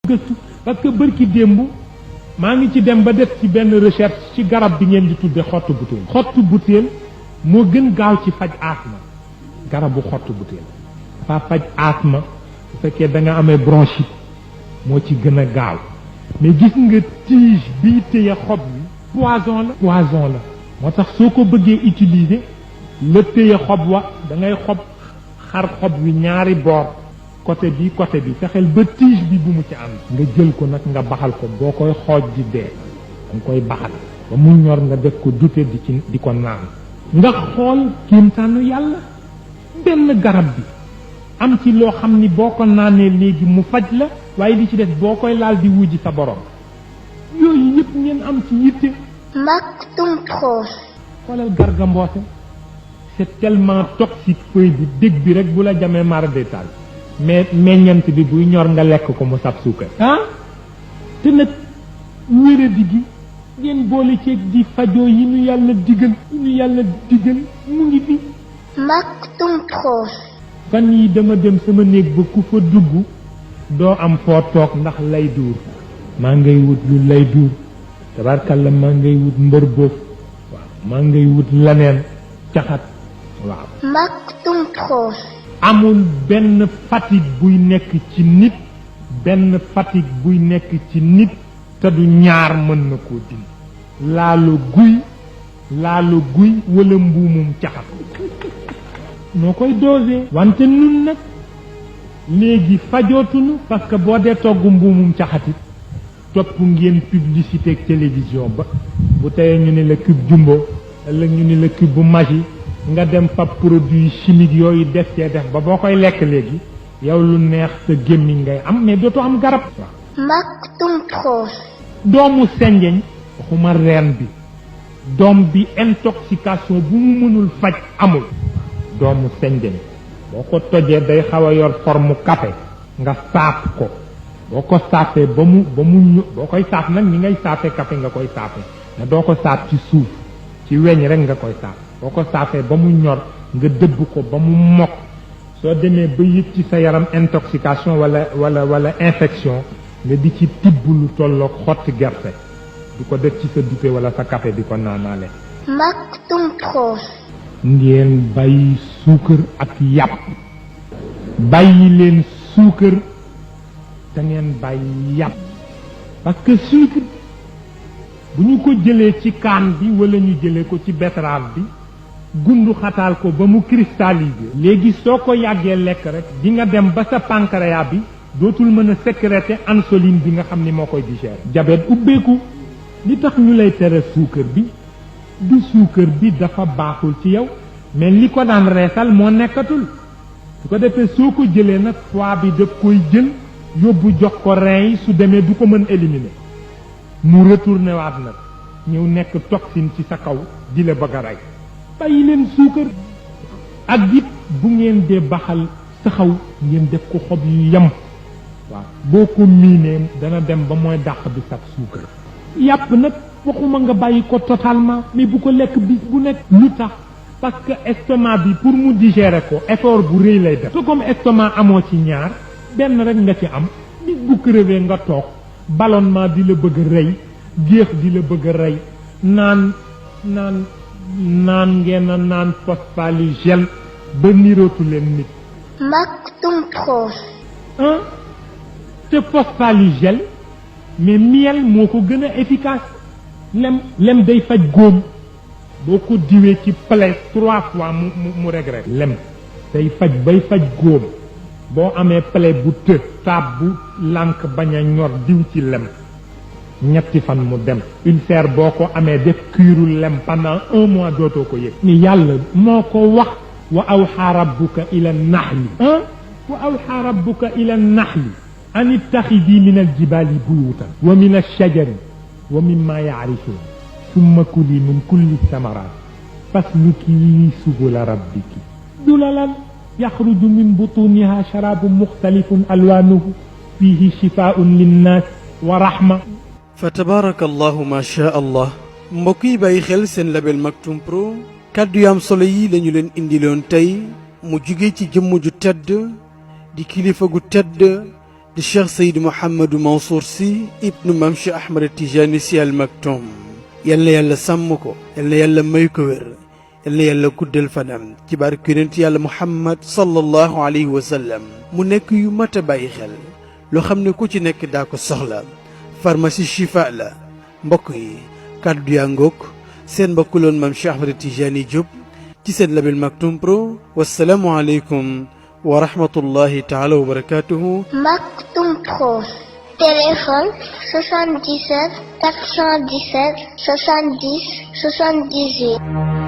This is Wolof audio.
gëstu parce que bërki démb maa ngi ci dem ba def ci benn recherche ci garab bi ngeen di tudde xottu butéel. xottu butéel moo gën gaaw ci faj asma. garabu xottu butéel dafa faj asma bu fekkee da nga amee bronchite moo ci gën a gaaw mais gis nga tige bii téye xob bi poison la. poison la moo tax soo ko bëggee utiliser la téye xob wa da ngay xar xob wi ñaari boor côté bi fexeel ba tige bi bu mu ci ànd. nga jël ko nag nga baxal ko boo koy xooj di dee danga koy baxal ba mu ñor nga def ko dute di ko naan. nga xool kéemtaanu yàlla benn garab bi am ci loo xam ni boo ko naanee léegi mu faj la waaye li ci def boo koy laal di wujji sa borom yooyu yëpp ngeen am ci yitte. Maktoum Pro. xoolal Garga Mbossé c'est tellement toxique feuille bi dég bi rek bu la jamee mara détail mais meññant bi buy ñor nga lekk ko mu sab suukar. te nag wéradi gi ngeen boole ceeg di fajoo yi ñu yàlla digal mu ngi fi. Maktoum Pro. fan yi dama dem sama néeg ba ku fa dugg doo am foo toog ndax lay duur maa ngay wut lu lay duur tabarkalla maa ngay wut mbër boof waaw maa ngay wut laneen caxat waaw. Maktoum Pro. amul benn fatigue buy nekk ci nit te du ñaar mën na koo dindi laalu guy wala mbuumum caxat noo koy dosé. wante nun nag léegi fajootuñu parce que boo dee togg mbuumum caxatit topp ngeen publicité ak télévision ba bu teyee ñu ne la cube jumbo ëllëg ñu ne la cube bu Maggi nga dem fab produit chimique yooyu def ba boo koy lekk léegi yow lu neex sa gémmiñ ngay am mais dootoo am garab. Maktoum Pro. doomu senjeñ waxuma reen bi doom bi intoxication bu mu mënul faj amul. doomu senjeñ boo ko tojee day xaw a yor forme café nga saaf ko boo ko saafee ba mu boo koy saaf nag ñi ngay saafee café nga koy saafee nga doo ko saaf ci suuf ci weñ rek nga koy saaf boo ko saafee ba mu ñor nga dëbb ko ba mu mokk soo demee ba yëg ci sa yaram intoxication wala infection nga di ci tibb lu tolloog xotti gerte di ko def ci sa dute wala sa café di ko naanaale. Maktoum Pro. ngeen bàyyi suukar ak yàpp bàyyi leen suukar te ngeen bàyyi yàpp parce que suukar bu ñu ko jëlee ci kaan bi wala ñu jëlee ko ci betterave bi gundu xataal ko ba mu cristallisé léegi soo ko yàggee lekk rek di nga dem ba sa pancréas bi dootul mën a sécréter insuline bi nga xam ni moo koy digérer. diabète ubbeeku li tax ñu lay tere suukar bi du suukar bi dafa baaxul ci yow mais li ko daan reesal moo nekkatul su ko defee soo ko jëlee nag foie bi daf koy jël yóbbu jox ko rein yi su demee du ko mën éliminer mu retourné waat nag ñëw nekk toxine ci sa kaw di la bëgg a rey. bàyyi leen suukar ak it bu ngeen dee baxal saxaw ngeen def ko xob yu yem waaw boo ko miinee dana dem ba mooy dàq bi sax suukar. yàpp nag waxuma nga bàyyi ko totalement mais bu ko lekk bis bu nekk. lu tax parce que estomac bi pour mu digérer ko effort bu rëy lay def. te comme estomac amoo ci ñaar benn rek nga ci am bis bu crevé nga toog ballonnement di la bëgg a rey géex di la bëgg a rey naan ngeen a naan Fospaligel ba nirootu leen nit. Maktoum Pro. te Fospaligel mais miel moo ko gën a efficace. lem day faj góom boo ko diwee ci plaie 3 fois mu regret. lem day faj góom boo amee plaie bu taab bu lànk bañ a ñor diw ci lem ñetti fan mu dem. ulcère boo ko amee def kiiru lem pendant 1 mois dootoo ko yëg. ni yàlla moo ko wax. wa awxaa rabbuka ila naxli. wa awxaa rabbuka ila naxli. an ittaxidi min aljibaali buyutan. wa min alshajari. wa mimma yaarifuun. summa kuli min kulli samaraat. fasluki subula rabbiki. dulalan yaxruju min butuniha sharabun muxtalifun alwaanuhu fihi shifaaun linnaas wa rahma. fa tabaarakallahu ma sha allah. mbokk yi bàyyi xel seen label Maktoum Pro. kàddu yu am solo yi lañu leen indiloon tey mu jugee ci jëmm ju tedd di kilifa gu tedd di Cheikh Seydi Mouhamadou Mansour Sy ibnu Mam Cheikh Ahmad Tijani Sy Al Maktoum yal na yàlla sàmm ko yal na yàlla may ko wér yal na yàlla guddal fanam ci barke yonent yàlla Muhammad sallallahu alayhi wa sallam mu nekk yu mat a bàyyi xel loo xam ne ku ci nekk daa ko soxla pharmacie Chifa la mbokk yi kàddu yaa ngoog seen mbokkuloon Mam Cheikh Ahmad Tijani Diop ci seen label Maktoum Pro wassalaamu aleykum wa rahmatullahi taala wa barakatuhu. Maktoum Pro. Téléphone 77 417 70 78.